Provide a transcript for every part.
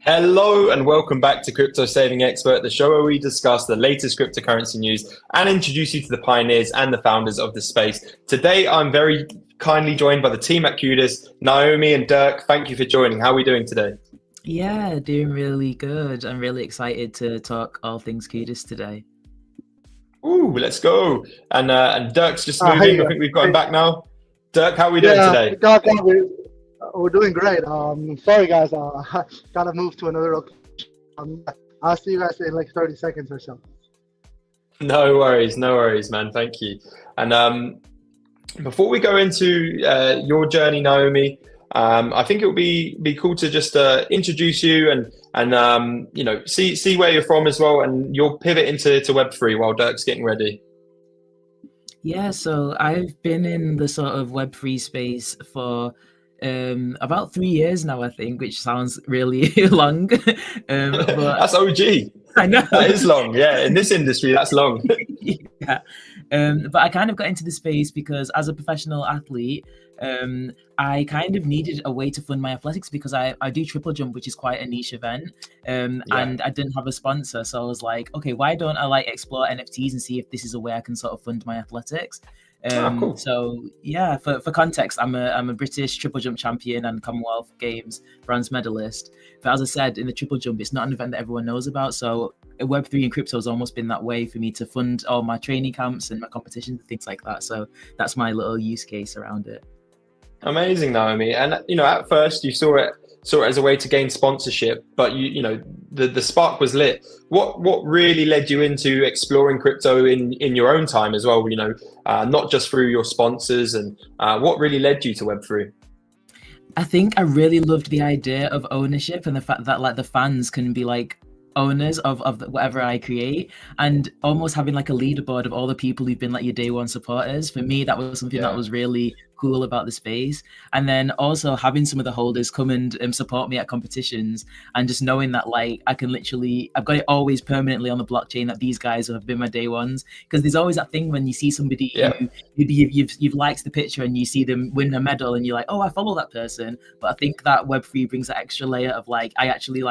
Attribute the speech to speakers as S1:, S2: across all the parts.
S1: Hello and welcome back to Crypto Saving Expert, the show where we discuss the latest cryptocurrency news and introduce you to the pioneers and the founders of the space. Today, I'm very kindly joined by the team at CUDIS, Naomi and Dirk. Thank you for joining. How are we doing today?
S2: Yeah, doing really good. I'm really excited to talk all things CUDIS today.
S1: Ooh, let's go. And Dirk's just moving. I think we've got him back now. Dirk, how are we doing today?
S3: We're doing great. Sorry guys, gotta move to another location. I'll see you guys in like 30 seconds or so.
S1: No worries, man. Thank you. And before we go into your journey, Naomi, I think it would be cool to just introduce you and see where you're from as well, and your pivot into Web3 while Dirk's getting ready.
S2: Yeah, so I've been in the sort of Web3 space for about 3 years now, I think, which sounds really long. But
S1: that's OG.
S2: I know.
S1: That is long. Yeah, in this industry, that's long.
S2: Yeah. But I kind of got into the space because as a professional athlete, I kind of needed a way to fund my athletics because I do triple jump, which is quite a niche event. And I didn't have a sponsor. So I was like, okay, why don't I explore NFTs and see if this is a way I can sort of fund my athletics?
S1: Cool.
S2: So yeah, for context, I'm a British triple jump champion and Commonwealth Games bronze medalist. But as I said, in the triple jump, it's not an event that everyone knows about. So Web3 and crypto has almost been that way for me to fund all my training camps and my competitions and things like that. So that's my little use case around it.
S1: Amazing, Naomi. And at first you saw it as a way to gain sponsorship, but the spark was lit. What really led you into exploring crypto in your own time as well? Not just through your sponsors, and what really led you to Web3?
S2: I think I really loved the idea of ownership and the fact that the fans can be owners of whatever I create, and almost having a leaderboard of all the people who've been your day one supporters. For me, that was something that was really cool about the space. And then also having some of the holders come and support me at competitions, and just knowing that I can I've got it always permanently on the blockchain that these guys have been my day ones. Because there's always that thing when you see somebody you've liked the picture and you see them win a medal and you're like, oh, I follow that person. But I think that Web3 brings that extra layer of I actually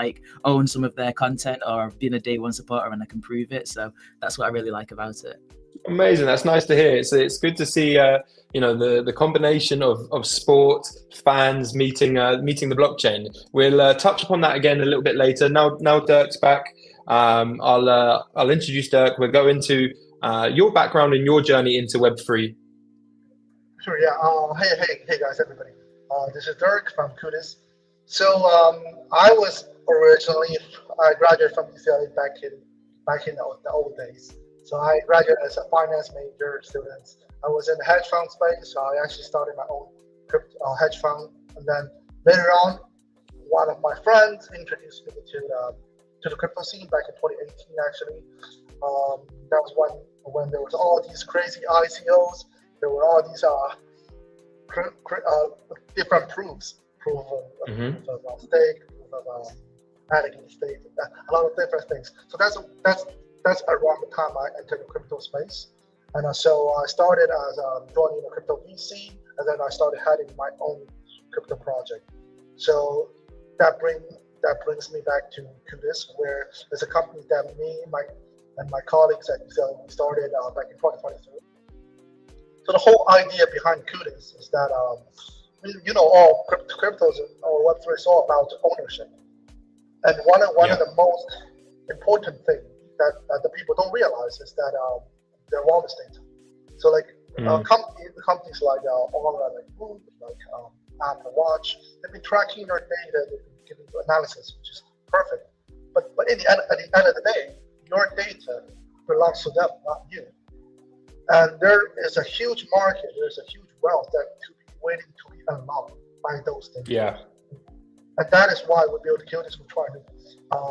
S2: own some of their content, or I've been a day one supporter and I can prove it. So that's what I really like about it.
S1: Amazing. That's nice to hear. It's good to see the combination of sport, fans meeting the blockchain. We'll touch upon that again a little bit later. Now Dirk's back. I'll introduce Dirk. We'll go into your background and your journey into Web3.
S3: Sure. Yeah. Hey guys, everybody. This is Dirk from CUDIS. So I graduated from UCLA back in the old days. So I graduated as a finance major student. I was in the hedge fund space, so I actually started my own hedge fund. And then later on, one of my friends introduced me to the crypto scene back in 2018. Actually, that was when there was all these crazy ICOs. There were all these different proofs, proof of stake, proof of adding state, a lot of different things. So that's around the time I entered the crypto space. And so I started as joining a crypto VC, and then I started heading my own crypto project. So that brings me back to CUDIS, where there's a company that me and my colleagues at UCLA we started back in 2023. So the whole idea behind CUDIS is that all cryptos or Web3 is all about ownership, and one of the most important things that the people don't realize is that their wellness data. So companies like Aura, Google, Apple Watch, they've been tracking your data, they've been giving you analysis, which is perfect. But at the end of the day, your data belongs to them, not you. And there is a huge market, there's a huge wealth that to be waiting to be unlocked by those things.
S1: Yeah.
S3: And that is why we build CUDIS. We're trying to,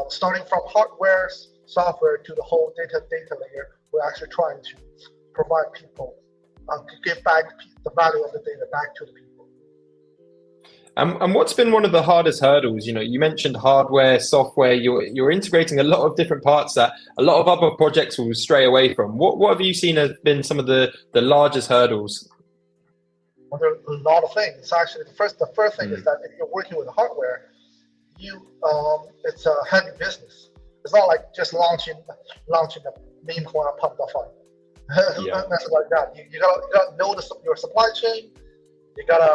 S3: starting from hardware, software to the whole data layer, we're actually trying to provide people, to give back the value of the data back to the people.
S1: And what's been one of the hardest hurdles? You mentioned hardware, software. You're integrating a lot of different parts that a lot of other projects will stray away from. What have you seen has been some of the largest hurdles?
S3: Well, there are a lot of things. Actually, the first thing is that if you're working with hardware, it's a heavy business. It's not like just launching a meme coin and pump the fund. Nothing like that. You gotta know your supply chain. You gotta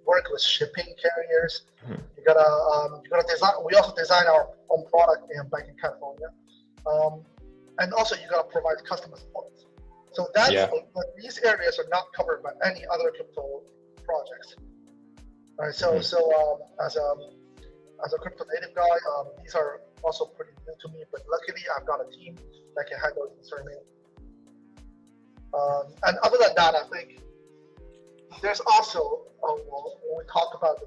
S3: work with shipping carriers. You gotta design. We also design our own product back in California, and also you gotta provide customer support. So these areas are not covered by any other crypto projects. All right. So as a crypto native guy, these are also pretty new to me. But luckily, I've got a team that can handle these for me. And other than that, I think there's also, when we talk about the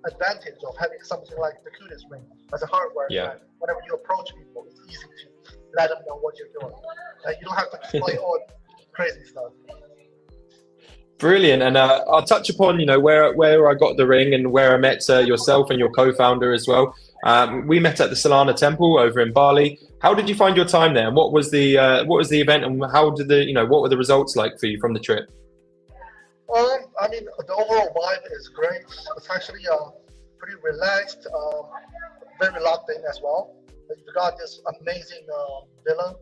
S3: advantage of having something like the CUDIS ring as a hardware. Whenever you approach people, it's easy to let them know what you're doing. You don't have to explain all crazy stuff.
S1: Brilliant. And I'll touch upon, where I got the ring and where I met yourself and your co-founder as well. We met at the Solana Temple over in Bali. How did you find your time there? And what was the event, and how did what were the results like for you from the trip?
S3: I mean, the overall vibe is great. It's actually pretty relaxed, very locked in as well. You've got this amazing villa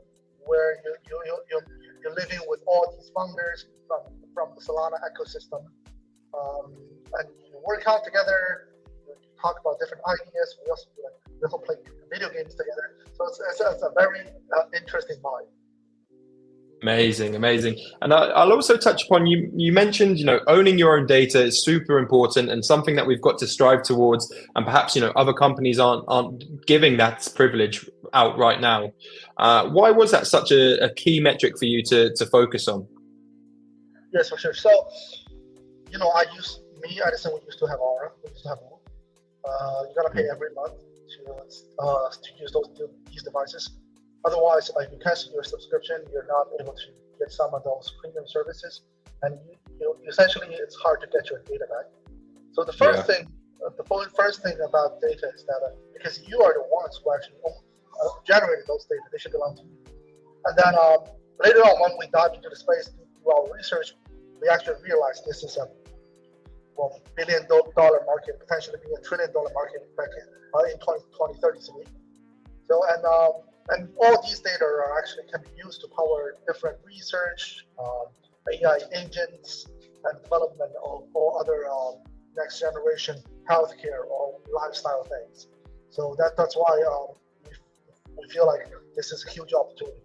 S3: where you're living with all these founders from the Solana ecosystem, and you work out together. You talk about different ideas. We also play video games together. So it's a very interesting vibe.
S1: Amazing. And I'll also touch upon, you mentioned, owning your own data is super important and something that we've got to strive towards. And perhaps, other companies aren't giving that privilege out right now. Why was that such a key metric for you to focus on?
S3: Yes, for sure. So, Edison, we used to have Aura. We used to have Woo. You got to pay every month to use these devices. Otherwise, if you cancel your subscription, you're not able to get some of those premium services, and essentially it's hard to get your data back. So the first thing about data is that because you are the ones who actually generated those data, they should belong to you. And then later on, when we dive into the space through our research, we actually realized this is a $1 billion market, potentially be $1 trillion market back in 2033. So and all these data are actually can be used to power different research, AI engines, and development of all other next generation healthcare or lifestyle things. So that's why we feel like this is a huge opportunity.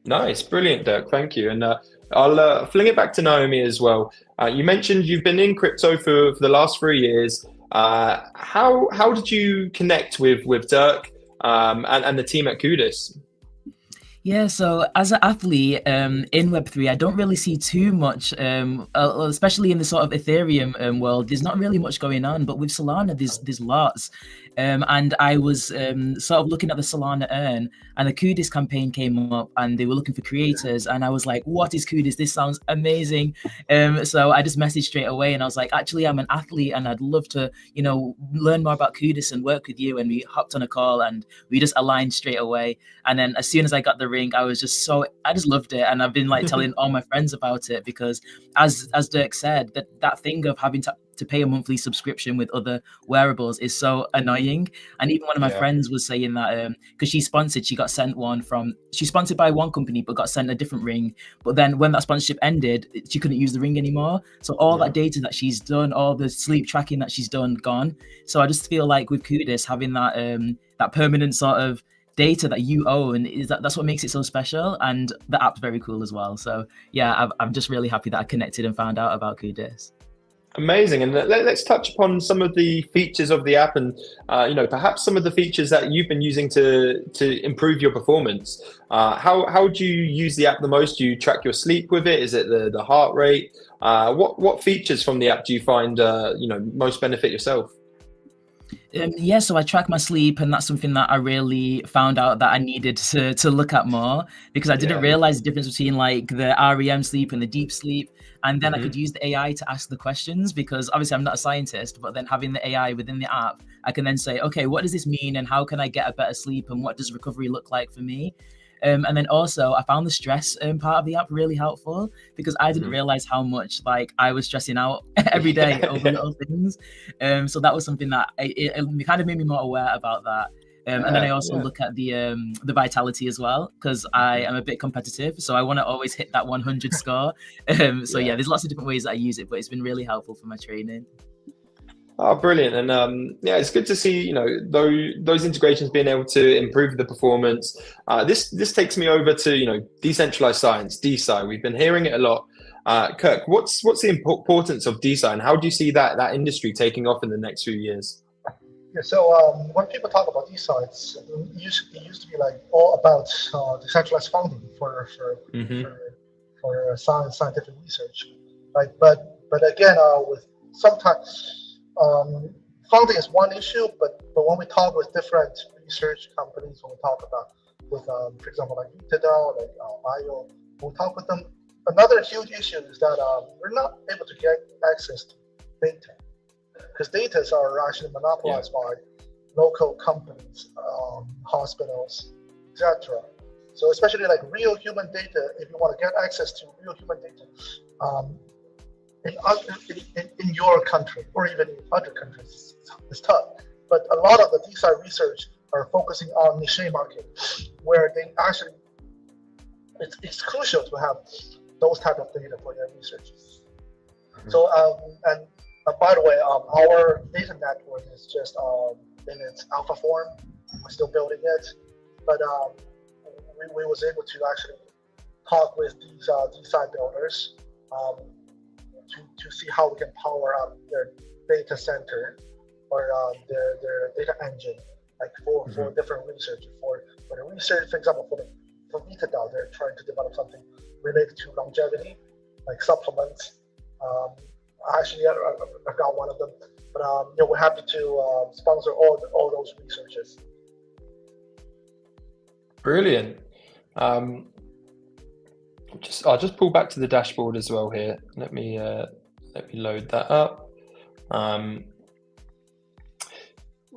S1: Nice, brilliant, Dirk. Thank you. And I'll fling it back to Naomi as well. You mentioned you've been in crypto for the last 3 years. How did you connect with Dirk and the team at CUDIS?
S2: Yeah, so as an athlete in Web3, I don't really see too much, especially in the sort of Ethereum world. There's not really much going on, but with Solana, there's lots. And I was sort of looking at the Solana Earn, and the CUDIS campaign came up, and they were looking for creators, and I was like, what is CUDIS? This sounds amazing. So I just messaged straight away, and I was like, actually, I'm an athlete, and I'd love to, learn more about CUDIS and work with you. And we hopped on a call, and we just aligned straight away. And then as soon as I got the ring, I just loved it, and I've been like telling all my friends about it, because as Dirk said, that thing of having to pay a monthly subscription with other wearables is so annoying. And even one of my friends was saying that because she got sent she's sponsored by one company but got sent a different ring, but then when that sponsorship ended, she couldn't use the ring anymore. So all that data that she's done, all the sleep tracking that she's done, gone. So I just feel like with CUDIS, having that permanent sort of data that you own, that's what makes it so special, and the app's very cool as well. So yeah, I'm just really happy that I connected and found out about CUDIS.
S1: Amazing. And let's touch upon some of the features of the app, and perhaps some of the features that you've been using to improve your performance. How do you use the app the most? Do you track your sleep with it? Is it the heart rate? What features from the app do you find most benefit yourself?
S2: So I track my sleep, and that's something that I really found out that I needed to look at more, because I didn't realize the difference between like the REM sleep and the deep sleep. And then I could use the AI to ask the questions, because obviously I'm not a scientist, but then having the AI within the app, I can then say, okay, what does this mean, and how can I get a better sleep, and what does recovery look like for me? And then also I found the stress part of the app really helpful, because I didn't realize how much like I was stressing out every day over little things. So that was something that it kind of made me more aware about that. And then I also look at the vitality as well, because I am a bit competitive, so I want to always hit that 100 score. So yeah, there's lots of different ways that I use it, but it's been really helpful for my training.
S1: Oh, brilliant. And yeah, it's good to see, you know, those integrations being able to improve the performance. This takes me over to, you know, decentralized science, DeSci. We've been hearing it a lot. Kirk, what's the importance of DeSci, and how do you see that industry taking off in the next few years?
S3: Yeah, so when people talk about these sites, it used to be like all about decentralized funding for scientific research, right? But again, with sometimes funding is one issue, but when we talk with different research companies, when we talk about with for example like Utah, like Bio, when we talk with them, another huge issue is that we're not able to get access to data, because data are actually monopolized by local companies, hospitals, etc. So especially like real human data, if you want to get access to real human data in your country or even in other countries, it's tough. But a lot of the DeSci research are focusing on niche market, where they actually, it's crucial to have those type of data for their research. So and by the way, our data network is just in its alpha form. We're still building it, but we was able to actually talk with these DeSci builders to see how we can power up their data center or their data engine, like for different research. For the research, for example, for Vitadal, they're trying to develop something related to longevity, like supplements. Actually, I got one of them, but you know, we're happy to sponsor all those researches.
S1: Brilliant. I'll just pull back to the dashboard as well here. Let me load that up.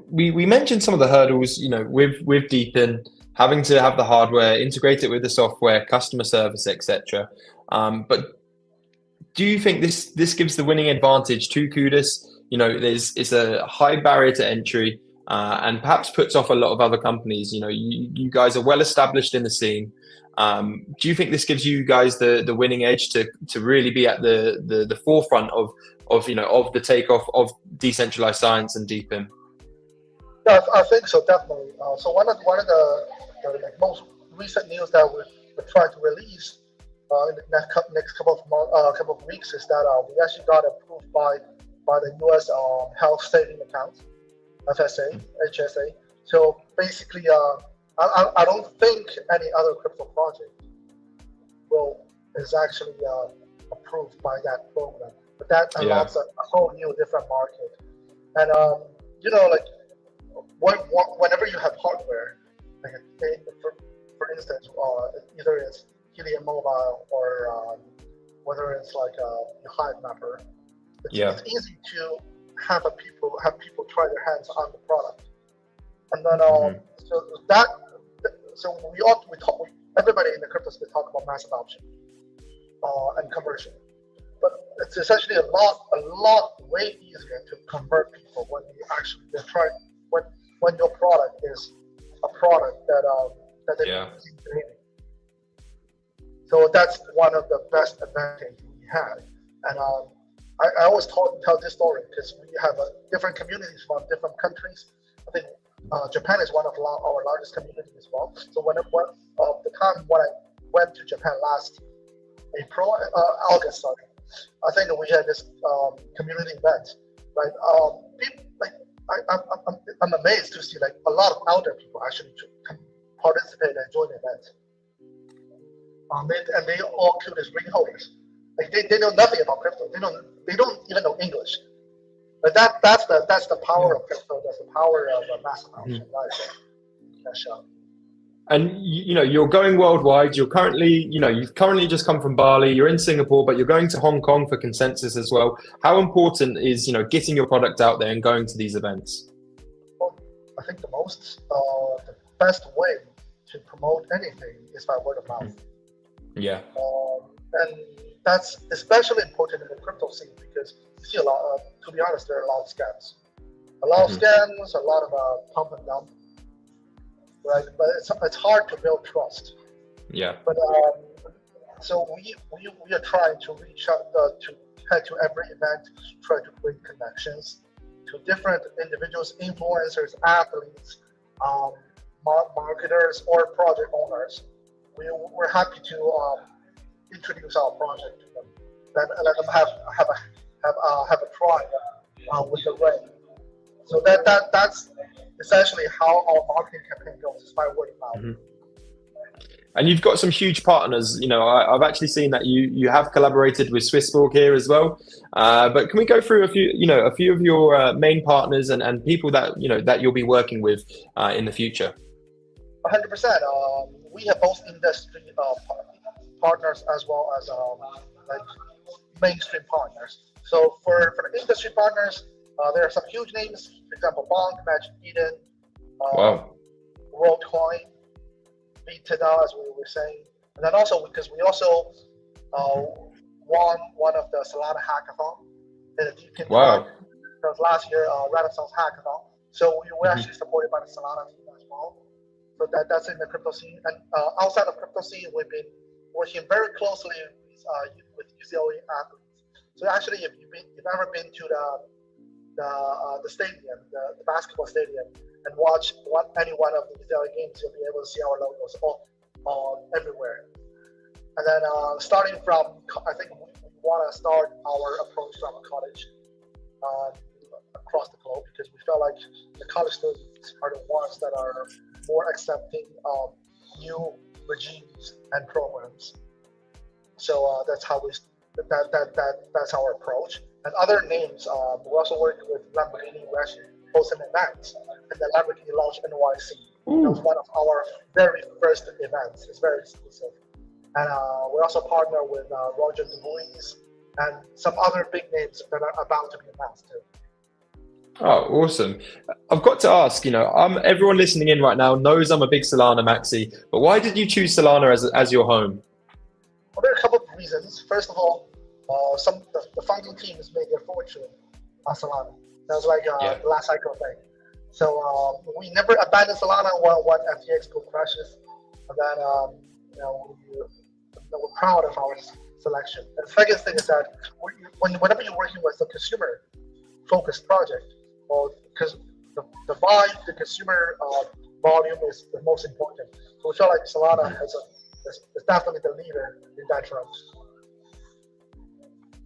S1: We mentioned some of the hurdles, you know, with Deepin, having to have the hardware, integrate it with the software, customer service, etc. But do you think this gives the winning advantage to CUDIS? You know, it's a high barrier to entry, and perhaps puts off a lot of other companies. You know, you guys are well established in the scene. Do you think this gives you guys the winning edge to really be at the forefront of you know, of the takeoff of decentralized science and Deepin?
S3: Yeah, I think so, definitely. So one of the like most recent news that we're trying to release in the next couple of weeks is that we actually got approved by the U.S. Health Saving Account, FSA, HSA. So basically, I don't think any other crypto project is actually approved by that program. But that unlocks a whole new different market. And you know, like whenever you have hardware, like for instance, either it's Helium Mobile or whether it's like a Hive Mapper, it's easy to have people try their hands on the product, and then everybody in the crypto space talk about mass adoption and conversion, but it's essentially a lot way easier to convert people when when your product is a product that they're using daily. So that's one of the best advantages we have. And I always tell this story because we have different communities from different countries. I think Japan is one of our largest communities as well. So the time when I went to Japan last August, I think we had this community event, right? People, like I'm amazed to see like a lot of elder people actually participate and join the event. And they all CUDIS ring holders. Like they know nothing about crypto. They don't even know English. But that's the power of crypto. That's the power of mass adoption, right?
S1: And you know, you're going worldwide. You've currently just come from Bali. You're in Singapore, but you're going to Hong Kong for Consensus as well. How important is, you know, getting your product out there and going to these events?
S3: Well, I think the best way to promote anything is by word of mouth.
S1: Yeah.
S3: And that's especially important in the crypto scene because you see a lot. To be honest, there are a lot of scams. A lot of scams, a lot of pump and dump. Right, but it's hard to build trust.
S1: Yeah.
S3: But so we are trying to reach out to head to every event, try to bring connections to different individuals, influencers, athletes, marketers, or project owners. We're happy to introduce our project to them, then let them have a try with the ring. So that's essentially how our marketing campaign goes. It's by word of mouth.
S1: And you've got some huge partners. You know, I've actually seen that you have collaborated with Swissborg here as well. But can we go through a few of your main partners and people that that you'll be working with in the future?
S3: 100%. We have both industry partners as well as like mainstream partners. So for the industry partners, there are some huge names. For example, Bonk, Magic Eden, Rolex, now, as we were saying, and then also because we also won one of the Solana hackathon in a Deepkin. Because last year Renaissance hackathon, so we were actually supported by the Solana team as well. So that's in the crypto scene, and outside of crypto scene, we've been working very closely with UCLA athletes. So actually, if you've ever been to the stadium, the basketball stadium, and watch any one of the UCLA games, you'll be able to see our logos all everywhere. And then starting from, I think we want to start our approach from college across the globe, because we felt like the college students are the ones that are more accepting of new regimes and programs. So that's how that's our approach. And other names, we're also working with Lamborghini. We actually host an event, and the Lamborghini Launch NYC. That was one of our very first events. It's very exclusive. And we also partner with Roger DeVries and some other big names that are about to be announced too.
S1: Oh, awesome. I've got to ask, everyone listening in right now knows I'm a big Solana maxi, but why did you choose Solana as your home?
S3: Well, there are a couple of reasons. First of all, the founding team has made their fortune on Solana. That was like the last cycle thing. So we never abandoned Solana when FTX crashes. And then we're proud of our selection. And the second thing is that whenever you're working with a consumer-focused project, because the vibe, the consumer volume is the most important. So we feel like Solana is definitely the leader in that front.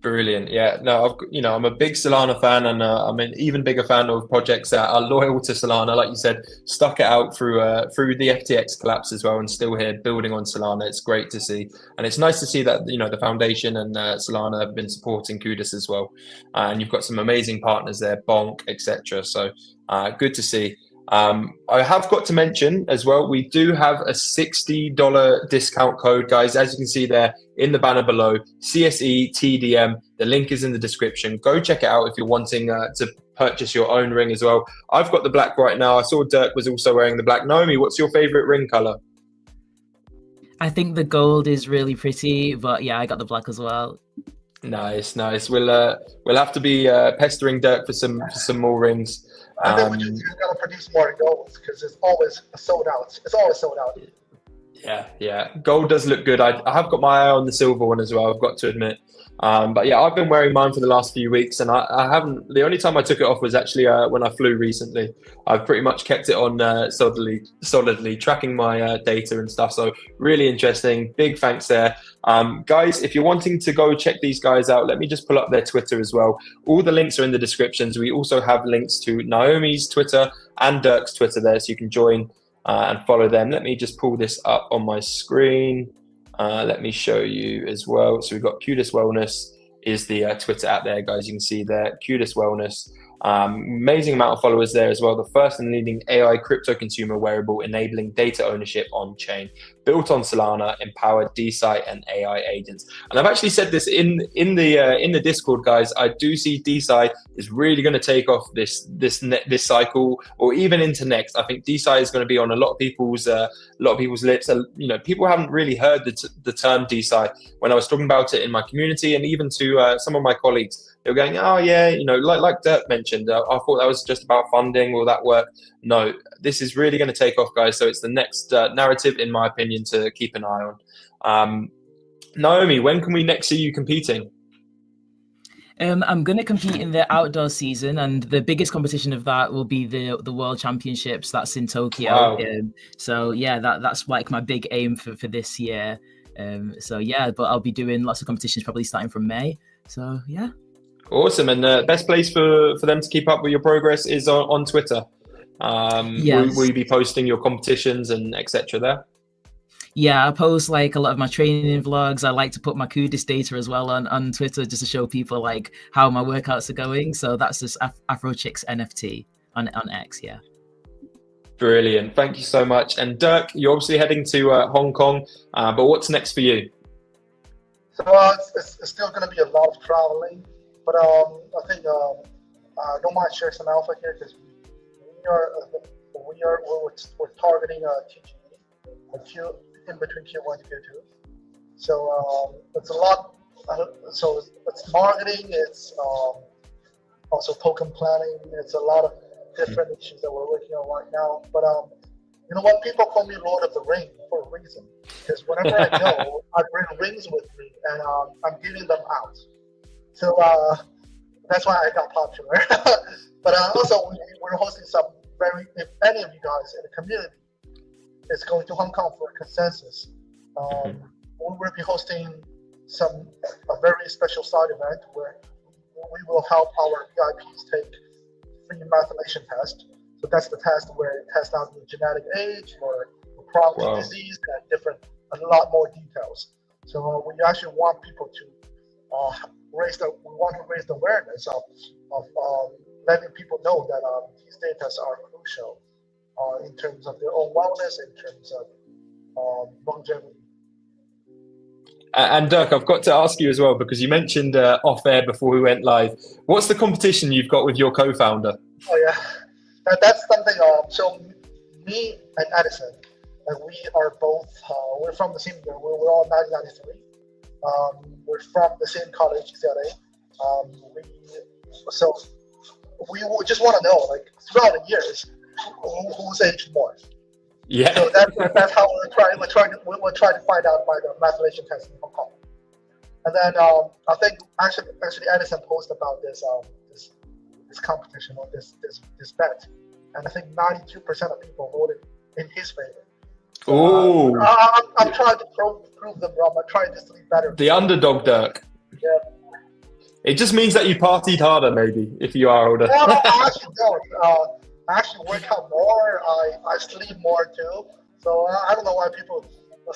S1: Brilliant. Yeah, no, I'm a big Solana fan, and I'm an even bigger fan of projects that are loyal to Solana. Like you said, stuck it out through the FTX collapse as well, and still here building on Solana. It's great to see, and it's nice to see that the foundation and Solana have been supporting CUDIS as well, and you've got some amazing partners there, Bonk, etc. So good to see. I have got to mention as well, we do have a $60 discount code, guys. As you can see there in the banner below, CSE TDM. The link is in the description. Go check it out if you're wanting to purchase your own ring as well. I've got the black right now. I saw Dirk was also wearing the black. Naomi, what's your favorite ring color?
S2: I think the gold is really pretty, but yeah, I got the black as well.
S3: Nice.
S1: We'll have to be pestering Dirk for some more rings.
S3: I think we just gotta produce more golds because it's always sold out. It's always sold out.
S1: Yeah. Gold does look good. I have got my eye on the silver one as well, I've got to admit. But yeah, I've been wearing mine for the last few weeks, and I haven't. The only time I took it off was actually when I flew recently. I've pretty much kept it on solidly, tracking my data and stuff. So really interesting. Big thanks there, guys. If you're wanting to go check these guys out, let me just pull up their Twitter as well. All the links are in the descriptions. We also have links to Naomi's Twitter and Dirk's Twitter there, so you can join and follow them. Let me just pull this up on my screen. Let me show you as well. So we've got CUDIS Wellness is the Twitter app there, guys. You can see there, CUDIS Wellness. Amazing amount of followers there as well. The first and leading AI crypto consumer wearable enabling data ownership on chain, built on Solana, empowered DeSci and AI agents. And I've actually said this in the Discord, guys. I do see DeSci is really going to take off this cycle, or even into next. I think DeSci is going to be on a lot of people's lips. You know, people haven't really heard the term DeSci when I was talking about it in my community, and even to some of my colleagues. They were going, oh yeah, you know, like Dirk mentioned, I thought that was just about funding, all that work. No, this is really going to take off, guys. So it's the next narrative, in my opinion, to keep an eye on. Naomi, when can we next see you competing?
S2: I'm going to compete in the outdoor season, and the biggest competition of that will be the World Championships. That's in Tokyo.
S1: Wow.
S2: So yeah, that's like my big aim for this year. So yeah, but I'll be doing lots of competitions probably starting from May. So yeah.
S1: Awesome. And the best place for them to keep up with your progress is on Twitter.
S2: Yes.
S1: Will you be posting your competitions and etc. there?
S2: Yeah, I post like a lot of my training vlogs. I like to put my CUDIS data as well on Twitter, just to show people like how my workouts are going. So that's just AfroChicks NFT on X. Yeah.
S1: Brilliant. Thank you so much. And Dirk, you're obviously heading to Hong Kong, but what's next for you?
S3: So it's still going to be a lot of traveling. But I think I don't mind sharing some alpha here, because we're targeting TGE in between Q1 and Q2. So it's a lot. So it's marketing. It's also token planning. It's a lot of different issues that we're working on right now. But you know what? People call me Lord of the Ring for a reason, because whenever I go, I bring rings with me, and I'm giving them out. So that's why I got popular. But also, we're hosting some if any of you guys in the community is going to Hong Kong for a consensus, we will be hosting a very special side event where we will help our VIPs take free methylation test. So that's the test where it tests out the genetic age or chronic disease and a lot more details. So we actually want people to we want to raise the awareness of letting people know that these data are crucial in terms of their own wellness, in terms of longevity.
S1: And Dirk, I've got to ask you as well, because you mentioned off air before we went live. What's the competition you've got with your co-founder? Oh
S3: yeah, that's something. So me and Edison, we are both. We're from the same year. We're all 1993. We're from the same college, UCLA. We just want to know, like, throughout the years, who's aged more.
S1: Yeah.
S3: So that's how we'll try to find out by the methylation test in Hong Kong. And then I think actually Edison posted about this competition or this bet, and I think 92% of people voted in his favor.
S1: So,
S3: I'm trying to prove them wrong. I'm trying just to be better.
S1: The underdog, Dirk.
S3: Yeah.
S1: It just means that you partied harder, maybe, if you are older.
S3: No, I actually don't. I actually work out more. I sleep more too. So I don't know why people.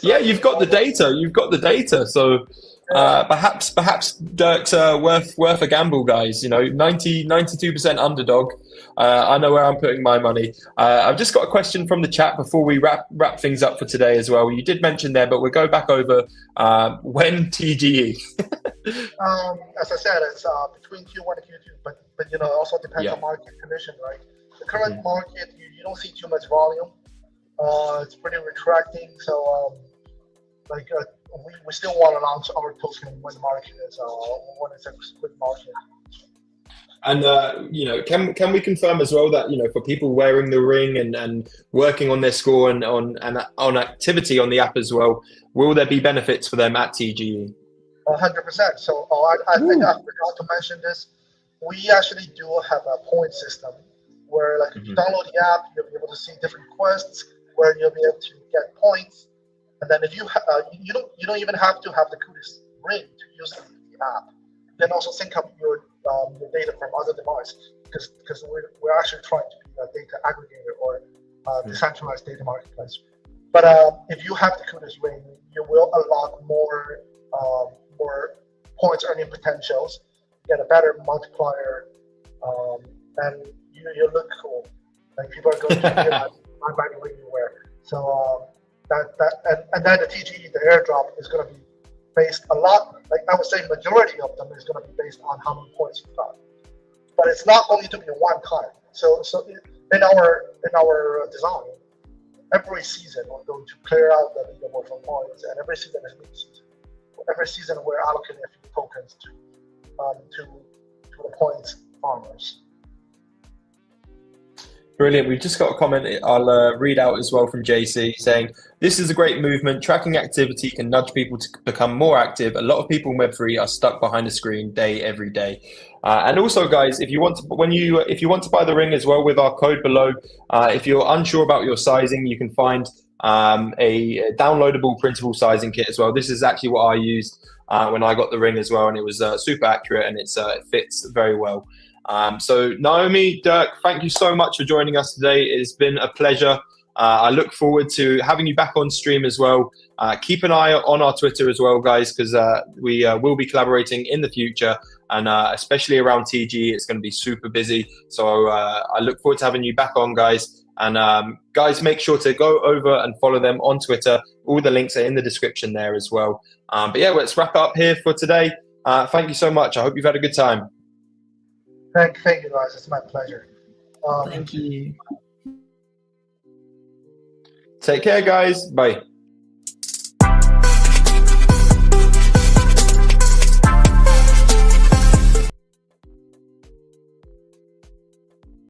S1: Yeah, you've got the data. You've got the data. So perhaps Dirk's worth a gamble, guys. You know, 92% underdog. I know where I'm putting my money. I've just got a question from the chat before we wrap things up for today as well. You did mention there, but we'll go back over when TGE.
S3: As I said, it's between Q1 and Q2, but you know, it also depends on market condition, right? The current market, you don't see too much volume. It's pretty retracting, so we still want to launch our token when the market is when it's a good market.
S1: And you know, can we confirm as well that, you know, for people wearing the ring and working on their score and on activity on the app as well, will there be benefits for them at TGE?
S3: 100%. So I think I forgot to mention this. We actually do have a point system where, like, if you download the app, you'll be able to see different quests where you'll be able to get points. And then if you you don't even have to have the CUDIS ring to use the app. You can also sync up your data from other devices, because we're actually trying to be a data aggregator or decentralized data marketplace. But if you have the CUDIS ring, you will unlock more points earning potentials, get a better multiplier and you look cool. Like people are going to buy the ring you wear. So and then the TGE, the airdrop is going to be based a lot. Like I would say, majority of them is going to be based on how many points you got. But it's not only to be one time. So in our design, every season we're going to clear out the leaderboard for points, and every season is new season. Every season we're allocating a few tokens to the points farmers.
S1: Brilliant. We've just got a comment I'll read out as well from JC saying, this is a great movement. Tracking activity can nudge people to become more active. A lot of people in Web3 are stuck behind a screen every day. And also, guys, if you want to buy the ring as well with our code below, if you're unsure about your sizing, you can find a downloadable printable sizing kit as well. This is actually what I used when I got the ring as well, and it was super accurate, and it fits very well. So Naomi, Dirk, thank you so much for joining us today. It's been a pleasure. I look forward to having you back on stream as well. Keep an eye on our Twitter as well, guys, because we will be collaborating in the future, and especially around TG, it's going to be super busy. So I look forward to having you back on, guys. And guys, make sure to go over and follow them on Twitter. All the links are in the description there as well. But yeah, let's wrap up here for today. Thank you so much. I hope you've had a good time.
S3: Thank you, guys. It's my pleasure.
S2: Thank you.
S1: Take care, guys. Bye.